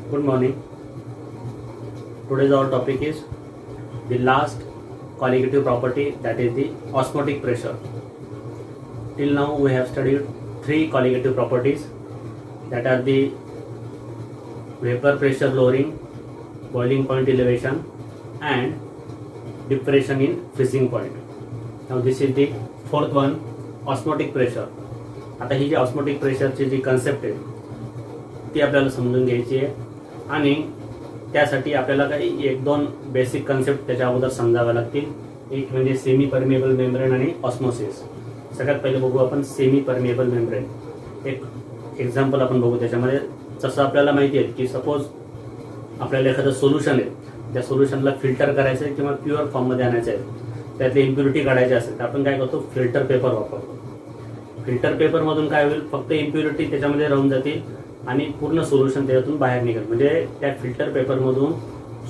Good morning. Today's our topic is the last colligative property, that is the osmotic pressure. Till now we have studied three colligative properties, that are the vapor pressure lowering, boiling point elevation and depression in freezing point. Now this is the fourth one, osmotic pressure. आता ही जी osmotic प्रेशरची जी concept आहे ती आपल्याला समजून घ्यायची आहे आणि त्यासाठी आपल्याला काही एक दोन बेसिक कन्सेप्ट त्याच्या अगोदर समजाव्या लागतील. एक म्हणजे सेमी परमिएबल मेम्ब्रेन आणि ऑस्मोसिस. सगळ्यात पहिले बघू आपण सेमी परमिएबल मेम्ब्रेन. एक एक्झाम्पल आपण बघू त्याच्यामध्ये. जसं आपल्याला माहिती आहे की सपोज आपल्याला एखादं सोल्युशन आहे, त्या सोल्युशनला फिल्टर करायचं आहे किंवा प्युअर फॉर्ममध्ये आणायचं आहे, त्यातली इम्प्युरिटी काढायची असेल तर आपण काय करतो, फिल्टर पेपर वापरतो. फिल्टर पेपरमधून काय होईल, फक्त इम्प्युरिटी त्याच्यामध्ये राहून जातील आणि पूर्ण सोल्युशन त्याच्यातून बाहेर निघेल. म्हणजे त्या फिल्टर पेपरमधून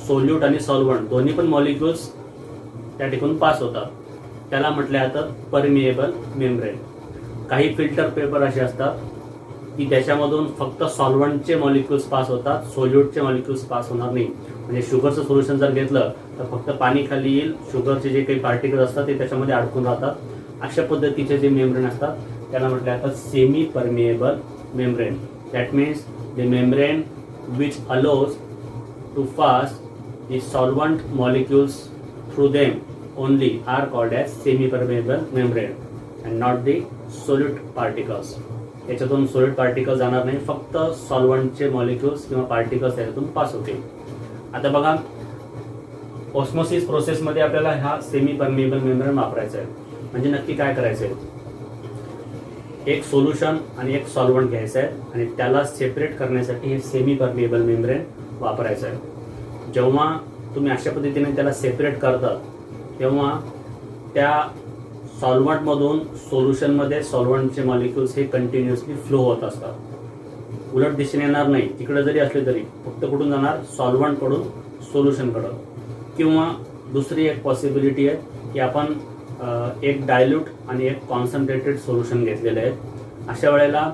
सोल्यूट आणि सॉल्व्हंट दोन्ही पण मॉलिक्युल्स त्या ठिकाणून पास होतात. त्याला म्हटलं जातं परमिएबल मेम्ब्रेन. काही फिल्टर पेपर असे असतात की त्याच्यामधून फक्त सॉल्व्हंटचे मॉलिक्युल्स पास होतात, सोल्यूटचे मॉलिक्युल्स पास होणार नाही. म्हणजे शुगरचं सोल्युशन जर घेतलं तर फक्त पाणी खाली येईल, शुगरचे जे काही पार्टिकल असतात ते त्याच्यामध्ये अडकून राहतात. अशा पद्धतीचे जे मेम्ब्रेन असतात त्याला म्हटलं जातं semi permeable membrane. That means the membrane which allows to pass the solvent molecules through them only are called as semi permeable membrane and not the solute particles. याच्यातून सोल्यूट पार्टिकल जाणार नाही, फक्त सॉल्वंटचे molecules किंवा particles त्याच्यातून pass होतील. आता बघा, ऑस्मोसिस प्रोसेसमध्ये आपल्याला हा सेमी परमिएबल मेम्ब्रेन वापरायचा आहे. म्हणजे नक्की काय करायचं आहे, एक सोल्युशन आणि एक सॉल्व्हंट घ्यायचं आहे आणि त्याला सेपरेट करण्यासाठी हे सेमी परमिएबल मेम्ब्रेन वापरायचं आहे. जेव्हा तुम्ही अशा पद्धतीने त्याला सेपरेट करतात तेव्हा त्या सॉल्व्हंटमधून सोल्युशनमध्ये सॉल्व्हंटचे मॉलिक्युल्स हे कंटिन्युअसली फ्लो होत असतात. उलट दिशेने येणार नाही. तिकडे जरी असले तरी फक्त कुठून जाणार, सॉल्व्हंटकडून सोल्युशनकडं. किंवा दुसरी एक पॉसिबिलिटी आहे की आपण एक डायल्यूट आणि एक कॉन्सन्ट्रेटेड सोल्युशन घेतलेले आहे. अशा वेळेला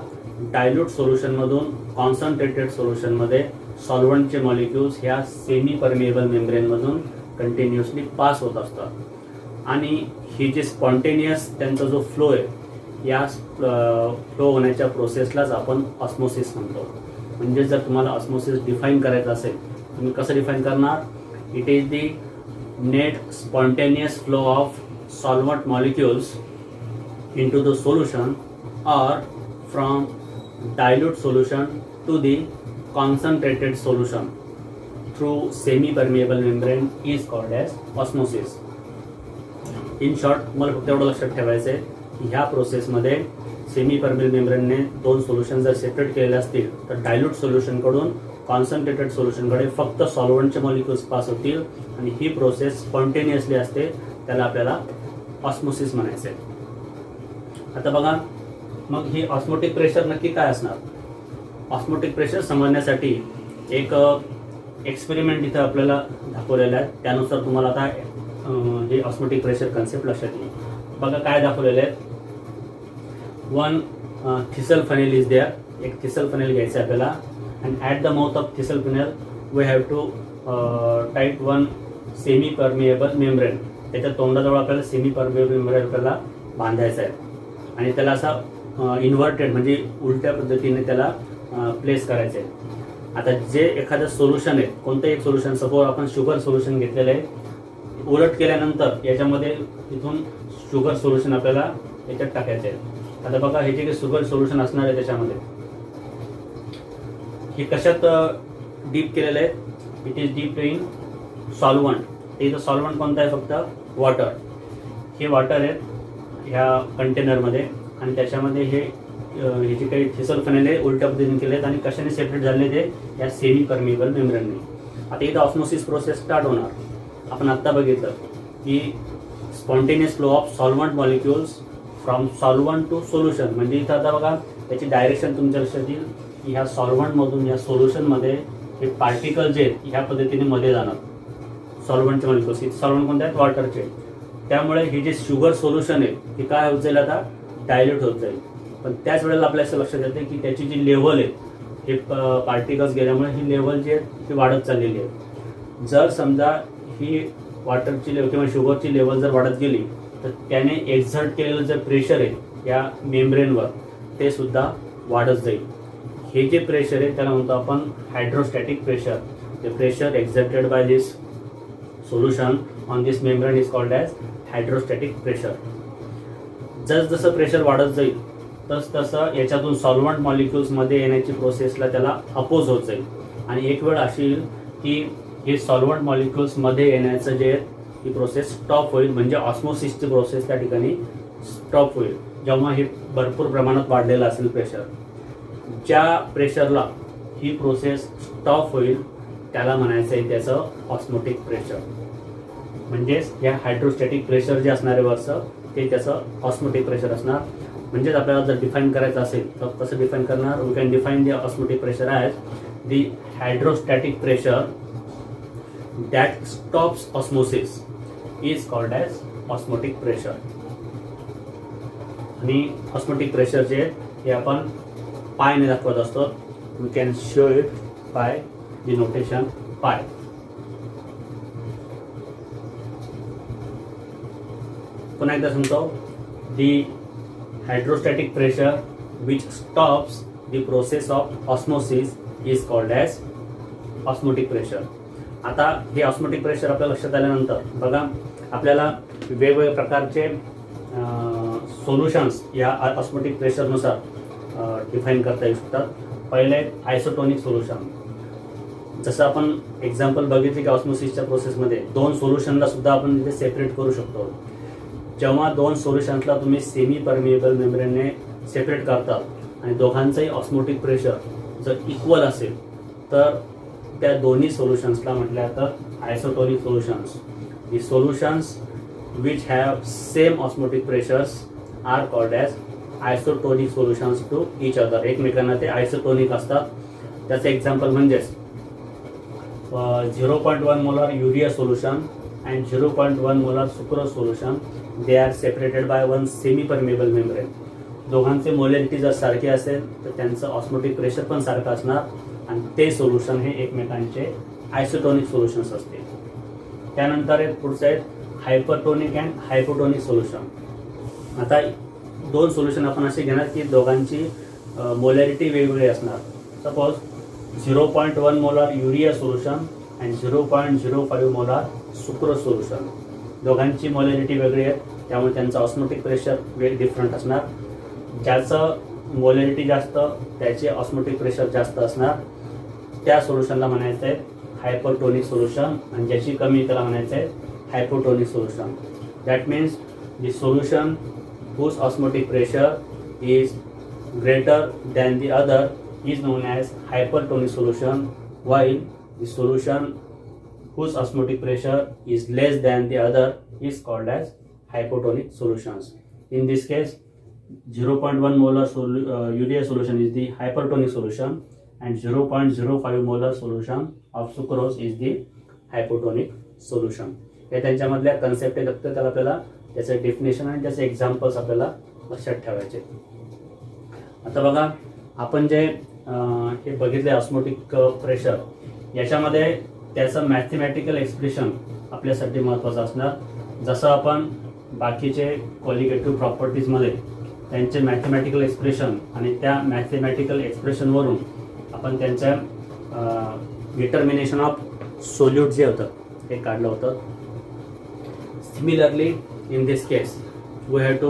डायल्यूट सोल्युशनमधून कॉन्सन्ट्रेटेड सोल्युशनमध्ये सॉल्व्हंटचे मॉलिक्युल्स ह्या सेमी परमिएबल मेम्ब्रेनमधून कंटिन्युअसली पास होत असतात आणि ही जे स्पॉन्टेनियस त्यांचा जो फ्लो आहे या फ्लो होण्याच्या प्रोसेसलाच आपण ऑस्मोसिस म्हणतो. म्हणजे जर तुम्हाला ऑस्मोसिस डिफाईन करायचं असेल तुम्ही कसं डिफाईन करणार, it is the net spontaneous flow of solvent molecules into the solution or from dilute solution to the concentrated solution through semi-permeable membrane is called as osmosis. In short, मला फक्त एवढं लक्षात ठेवायचं आहे की ह्या प्रोसेसमध्ये सेमी परमिएबल मेम्ब्रेनने दोन सोल्युशन जर सेपरेट केलेले असतील तर डायल्यूट सोल्युशनकडून कॉन्सन्ट्रेटेड सोल्युशनकडे फक्त सॉल्व्हंटचे मॉलिक्युल्स पास होतील आणि ही प्रोसेस स्पॉन्टेनियसली असते. त्याला आपल्याला ऑस्मोसिस म्हणायचं आहे. आता बघा, मग ही ऑस्मोटिक प्रेशर नक्की काय असणार. ऑस्मोटिक प्रेशर समजण्यासाठी एक एक्सपेरिमेंट इथं आपल्याला दाखवलेलं आहे. त्यानुसार तुम्हाला आता हे ऑस्मोटिक प्रेशर कन्सेप्ट लक्षात येईल. बघा काय दाखवलेलं आहे. One thistle funnel is there. एक थिसल फनेल घ्यायचं आहे आपल्याला and at the mouth of thistle funnel we have to tight one semi permeable membrane. त्याच्या तोंडाजवळ आपल्याला सेमी परमिएबल मेम्ब्रेन आपल्याला बांधायचं आहे आणि त्याला असा इन्व्हर्टेड म्हणजे उलट्या पद्धतीने त्याला प्लेस करायचं आहे. आता जे एखादं सोल्युशन आहे, कोणतं एक सोल्युशन, सपोज आपण शुगर सोल्युशन घेतलेलं आहे, उलट केल्यानंतर याच्यामध्ये इथून शुगर सोल्युशन आपल्याला याच्यात टाकायचं आहे. आता बघा, हे जे काही शुगर सोल्युशन असणार आहे त्याच्यामध्ये हे कशात डीप केलेलं आहे, it is deep in solvent. इथं सॉल्व्हंट कोणतं आहे, फक्त वॉटर. हे वॉटर आहेत ह्या कंटेनरमध्ये आणि त्याच्यामध्ये हे जे काही थिसल फनेल आहे उलट्या पद्धतीने केले आहेत आणि कशाने सेपरेट झाले ते या सेमी परमिएबल मेम्ब्रेनने. आता इथं ऑस्मोसिस प्रोसेस स्टार्ट होणार. आपण आत्ता बघितलं की spontaneous flow of solvent molecules from solvent to solution. म्हणजे इथं आता बघा त्याची डायरेक्शन तुमच्या लक्षात येईल की ह्या सॉल्व्हंटमधून या सोल्युशनमध्ये हे पार्टिकल जे आहेत ह्या पद्धतीने मध्ये जाणार. सॉल्व्हंटचे मॉलिक्युल्स, सॉल्व्हंट कोणते आहेत, वॉटरचे. त्यामुळे हे जे शुगर सोल्युशन आहे ते काय होत जाईल, आता डायल्यूट होत जाईल. पण त्याच वेळेला आपल्या असं लक्षात येते की त्याची जी लेव्हल आहे हे पार्टिकल्स गेल्यामुळे ही लेवल जी आहे ती वाढत चाललेली आहे. जर समजा ही वॉटरची लेवल किंवा शुगरची लेवल जर वाढत गेली तर त्याने एक्झर्ट केलेलं जे प्रेशर आहे या मेम्ब्रेनवर ते सुद्धा वाढत जाईल. हे जे प्रेशर आहे त्याला म्हणतो आपण hydrostatic pressure. The pressure exerted by this solution on this membrane is called as hydrostatic pressure. जसं प्रेशर वाढत जाईल तसं याच्यातून सॉल्वंट मॉलिक्युल्समध्ये येण्याची प्रोसेसला त्याला अपोज होत जाईल. आणि एक वेळ अशी येईल की हे सॉल्वंट मॉलिक्युल्समध्ये येण्याचं जे ही प्रोसेस स्टॉप होईल, म्हणजे ऑस्मोसिसची प्रोसेस त्या ठिकाणी स्टॉप होईल जेव्हा हे भरपूर प्रमाणात वाढलेलं असेल प्रेशर. ज्या प्रेशरला ही प्रोसेस स्टॉप होईल त्याला म्हणायचं आहे त्याचं ऑस्मोटिक प्रेशर. म्हणजेच या हायड्रोस्टॅटिक प्रेशर जे असणार आहे वरचं ते त्याचं ऑस्मोटिक प्रेशर असणार. म्हणजेच आपल्याला जर डिफाईन करायचं असेल तर कसं डिफाईन करणार? We can define the osmotic pressure as the hydrostatic pressure that stops osmosis is called as osmotic pressure. आणि ऑस्मोटिक प्रेशर जे हे आपण पायने दाखवत असतो. We can show it by the notation pi. पुन्हा एकदा सांगतो, दी hydrostatic pressure which stops the process of osmosis is called as osmotic pressure. आता हे ऑस्मोटिक प्रेशर आपल्या लक्षात आल्यानंतर बघा आपल्याला वेगवेगळ्या प्रकारचे सोल्युशन्स या ऑस्मोटिक प्रेशरनुसार डिफाईन करता येऊ शकतात. पहिले आयसोटोनिक सोल्युशन. जसं आपण एक्झाम्पल बघितले की ऑस्मोसिसच्या प्रोसेसमध्ये दोन सोल्युशनला सुद्धा आपण इथे सेपरेट करू शकतो. जेव्हा दोन सोल्युशन्सला तुम्ही सेमी परमिएबल मेम्ब्रेनने सेपरेट करतात आणि दोघांचंही ऑस्मोटिक प्रेशर जर इक्वल असेल तर त्या दोन्ही सोल्युशन्सला म्हटल्या तर isotonic solutions. The solutions which have same osmotic pressures are called as isotonic solutions to each other. एकमेकांना ते आयसोटोनिक असतात. त्याचं एक्झाम्पल म्हणजेच 0.1 molar urea solution and 0.1 molar sucrose solution, they are separated by one semi-permeable membrane. दोघांचे molarity जर सारखे असेल तर त्यांचं ऑस्मोटिक प्रेशर पण सारखं असणार आणि ते सोल्युशन हे एकमेकांचे आयसोटोनिक सोल्युशन्स असते. त्यानंतर एक पुढचं आहे हायपरटोनिक अँड हायपोटोनिक सोल्युशन. आता दोन सोल्युशन आपण असे घेणार की दोघांची मोलॅरिटी वेगवेगळी असणार. Suppose 0.1 molar urea solution and 0.05 molar sucrose solution. दोघांची मोलॅरिटी वेगळी आहे त्यामुळे त्यांचं ऑस्मोटिक प्रेशर डिफरंट असणार. ज्याचं मोलॅरिटी जास्त त्याचे ऑस्मोटिक प्रेशर जास्त असणार. त्या सोल्युशनला म्हणायचं आहे हायपरटोनिक सोल्युशन आणि ज्याची कमी त्याला म्हणायचं आहे hypotonic solution. That means the solution whose osmotic pressure is greater than the other is known as hypertonic solution, while the solution whose osmotic pressure is less than the other is called as hypotonic solutions. In this case, 0.1 molar urea solution is the hypertonic solution and 0.05 molar solution of sucrose is the hypotonic solution. हे त्यांच्यामधल्या concept आहे. फक्त त्याला आपल्याला त्याचं definition आणि त्याचे examples आपल्याला लक्षात ठेवायचे. आता बघा आपण जे हे बघितले ऑस्मोटिक प्रेशर याच्यामध्ये त्याचं मॅथमॅटिकल एक्सप्रेशन आपल्यासाठी महत्त्वाचं असणार. जसं आपण बाकीचे क्वालिटेटिव्ह प्रॉपर्टीजमध्ये त्यांचे मॅथमॅटिकल एक्सप्रेशन आणि त्या मॅथमॅटिकल एक्सप्रेशनवरून आपण त्यांच्या डिटर्मिनेशन ऑफ सोल्यूट जे होतं ते काढलं होतं. Similarly, in this case, we have to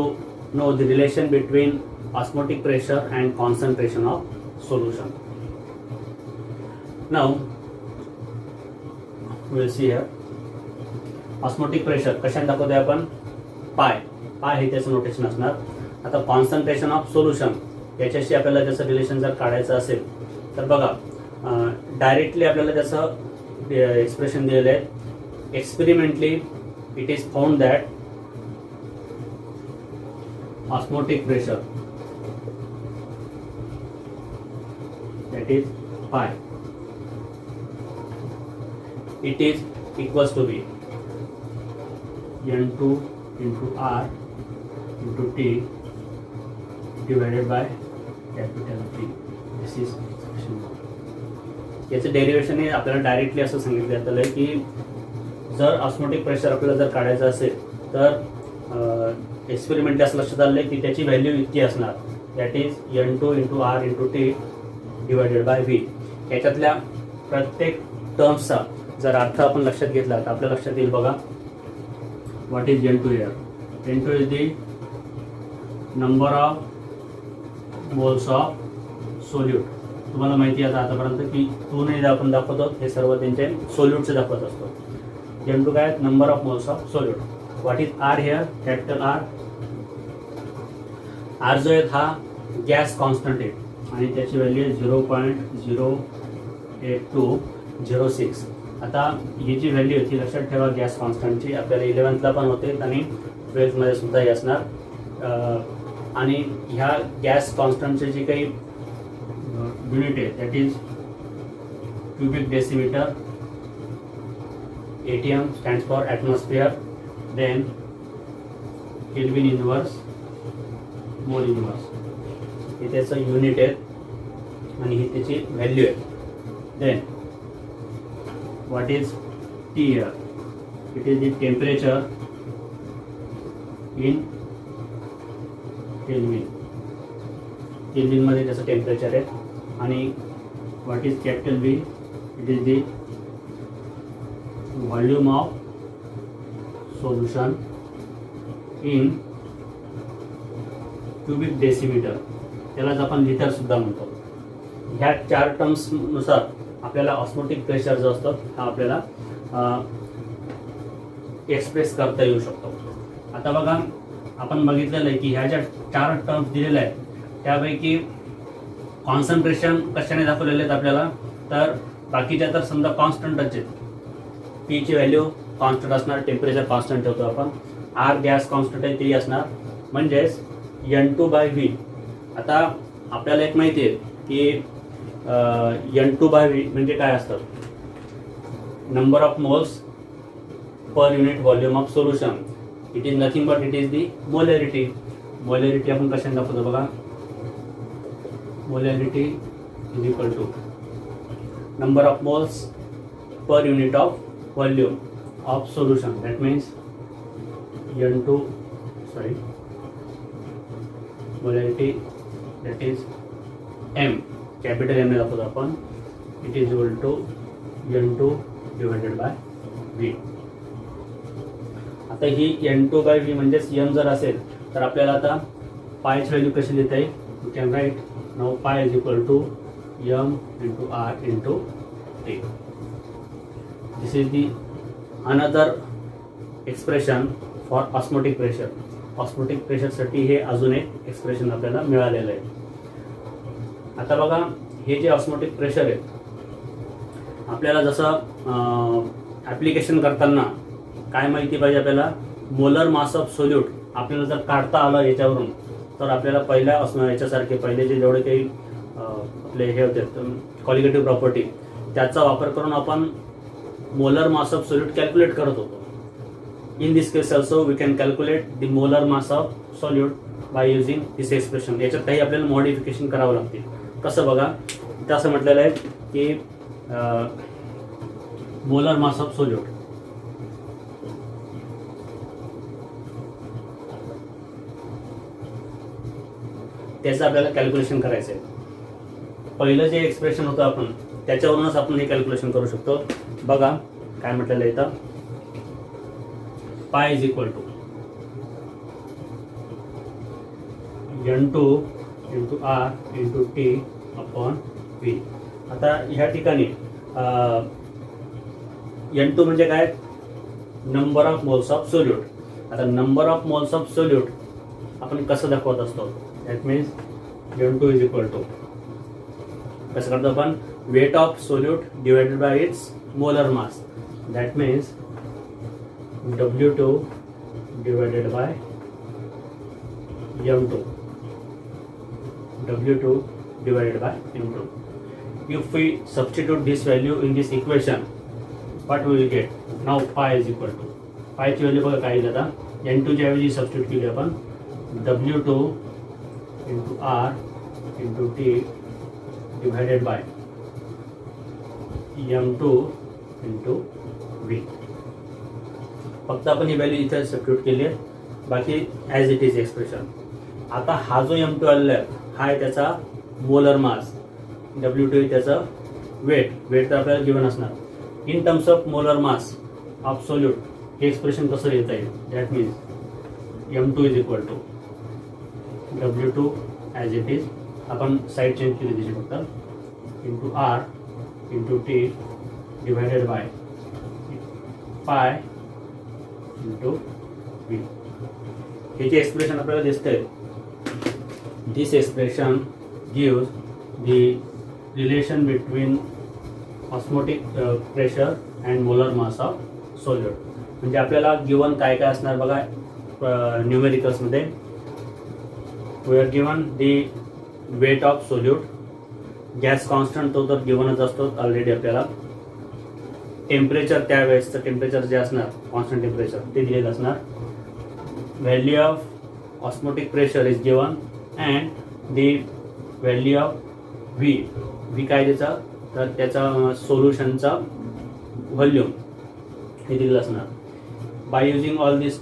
know the relation between osmotic pressure and concentration of solution. Now, we will see here osmotic pressure कशाने दाखवतोय आपण पाय. पाय हे त्याचं नोटेशन असणार. आता कॉन्सन्ट्रेशन ऑफ सोल्युशन याच्याशी आपल्याला त्याचं रिलेशन जर काढायचं असेल तर बघा डायरेक्टली आपल्याला त्याचं एक्सप्रेशन दिलेलं आहे. Experimentally it is found that osmotic pressure, that is pi, it is equals to be N2 into R into T divided by capital T. This is expression. याचं डेरिव्हेशन हे आपल्याला डायरेक्टली असं सांगितलं जातं की जर ऑस्मोटिक प्रेशर आपल्याला जर काढायचं असेल तर एक्सपेरिमेंट असं लक्षात आलं की त्याची व्हॅल्यू इतकी असणार, that is N2 × R × T divided bye V. याच्यातल्या प्रत्येक टर्म्सचा जर अर्थ आपण लक्षात घेतला तर आपल्या लक्षात येईल बघा. What is N2 here? N2 is the number of moles of solute. तुम्हाला माहिती आहे आतापर्यंत की टू ने आपण दाखवतो, हे सर्व त्यांचे सोल्यूटचे दाखवत असतो. N2 काय? Number of moles of solute. What is R here? Capital R. R जो आहे हा गॅस कॉन्स्टंट आहे आणि त्याची व्हॅल्यू आहे 0.08206. आता ही जी व्हॅल्यू आहे ती लक्षात ठेवा गॅस कॉन्स्टंटची. आपल्याला 11th पण होते आणि 12th मध्ये सुद्धा हे असणार. आणि ह्या गॅस कॉन्स्टंटचे जी काही युनिट आहे that is cubic decimetre. ATM stands for atmosphere. Then Kelvin inverse, mole inverse. हे त्याचं युनिट आहे आणि ही त्याची व्हॅल्यू आहे. Then what is T here? It is the temperature in Kelvin. केल्विनमध्ये त्याचं टेम्परेचर आहे. आणि what is capital V? It is the volume of solution in cubic decimetre. त्यालाच आपण लिटर सुद्धा म्हणतो. ह्या 4 टर्म्सनुसार आपल्याला ऑस्मोटिक प्रेशर जो असतो हा आपल्याला एक्सप्रेस करता येऊ शकतो. आता बघा आपण बघितलेलं आहे की ह्या ज्या 4 टर्म्स दिलेल्या आहेत त्यापैकी कॉन्सन्ट्रेशन कशाने दाखवलेले आहेत आपल्याला, तर बाकीच्या तर समजा कॉन्स्टंटच आहेत. P ची व्हॅल्यू कॉन्स्टंट असणार, टेम्परेचर कॉन्स्टंट ठेवतो आपण. R गॅस कॉन्स्टंट आहे ते असणार, म्हणजेच N2/V. आता आपल्याला एक माहिती आहे की N2/V म्हणजे काय असतं? Number of moles per unit volume of solution. It is nothing but it is the molarity. Molarity आपण कशाने दाखवतो बघा. Molarity is equal to number of moles per unit of volume of solution. That means N2, molarity, that is M, capital M ने दाखवतो आपण. It is equal to N2 divided by V. आता ही N2/V म्हणजेच M जर असेल तर आपल्याला आता पायची व्हॅल्यू कशी देता येईल? You can write now pi is equal to M × R × T. This is the another expression for osmotic pressure. Osmotic प्रेशरसाठी हे अजून एक एक्सप्रेशन आपल्याला मिळालेलं आहे. आता बघा हे जे ऑस्मोटिक प्रेशर आहे आपल्याला जसं ॲप्लिकेशन करताना काय माहिती पाहिजे आपल्याला, मोलर मास ऑफ सोल्यूट आपल्याला जर काढता आलं याच्यावरून तर आपल्याला पहिल्या याच्यासारखे पहिले जे जेवढे काही आपले हे होते क्वालिटेटिव्ह प्रॉपर्टी त्याचा वापर करून आपण molar mass of solute calculate करत होतो. In this case also we can calculate the molar mass of solute by using this expression. याच्यात काही आपल्याला मॉडिफिकेशन करावं लागते. कसं बघा, इथं असं म्हटलेलं आहे की मोलर मास ऑफ सोल्यूट त्याचं आपल्याला कॅल्क्युलेशन करायचं आहे. पहिलं जे एक्सप्रेशन होतं आपण त्याच्यावरूनच आपण हे कॅल्क्युलेशन करू शकतो. बघा काय म्हटलेलं आहे इथं, pi is equal to N2 × R × T upon V. आता ह्या ठिकाणी N2 म्हणजे काय, number of moles of solute. आता number of moles of solute आपण कसं दाखवत असतो, that means N2 is equal to कसं करतो आपण, weight of solute divided by its molar mass. That means W2 divided by M2. W2 divided by M2. If we substitute this value in this equation, what we will get? Now pi is equal to, pi ची value बघा काय येईल आता, N2 च्या ऐवजी substitute केली आपण, W2 × R × T divided by m2 into v. फक्त आपण ही व्हॅल्यू इथे सबस्टिट्यूट केली आहे, बाकी ॲज इट इज एक्सप्रेशन. आता हा जो m2 आलेला आहे हा आहे त्याचा मोलर मास, W2 त्याचं वेट तर आपल्याला गिवन असणार. In terms of molar mass absolute हे एक्सप्रेशन कसं लिहिता येईल? That means m2 is equal to W2 as it is, आपण साईड चेंज केली त्याची फक्त, into R into T divided by pi into V. हे जे एक्सप्रेशन आपल्याला दिसतंय, this expression gives the relation between osmotic pressure and molar mass of solute. म्हणजे आपल्याला गिवन काय काय असणार बघा न्यूमेरिकल्समध्ये. We are given the weight of solute, gas constant तो तर गिवनच असतो ऑलरेडी आपल्याला. टेम्परेचर त्यावेळेसचं टेम्परेचर जे असणार कॉन्स्टंट टेम्परेचर ते दिलेलं असणार. Value of osmotic pressure is given and the value of V काय त्याचा, तर त्याचा सोल्युशनचा व्हॉल्यूम हे दिलेलं असणार. By using all this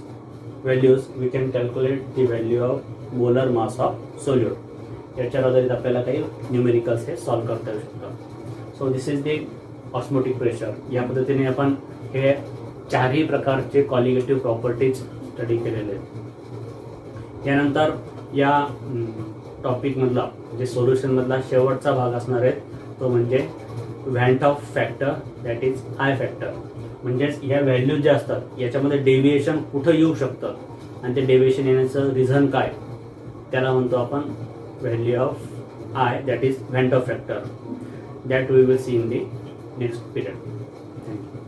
values we can calculate the value of molar mass of solute. याच्या आधारित आपल्याला काही न्यूमेरिकल्स हे सॉल्व्ह करता येऊ शकतात. So this is the osmotic pressure. या पद्धतीने आपण हे चारही प्रकारचे क्वालिटेटिव्ह प्रॉपर्टीज स्टडी केलेले आहेत. यानंतर या टॉपिकमधला जे सोल्युशनमधला शेवटचा भाग असणार आहे तो म्हणजे van't Hoff factor, that is i factor. म्हणजेच ह्या व्हॅल्यूज ज्या असतात याच्यामध्ये डेव्हिएशन कुठं येऊ शकतं आणि ते डेव्हिएशन येण्याचं रिझन काय, त्याला म्हणतो आपण value of i, that is van't Hoff factor. That we will see in the next period. Thank you.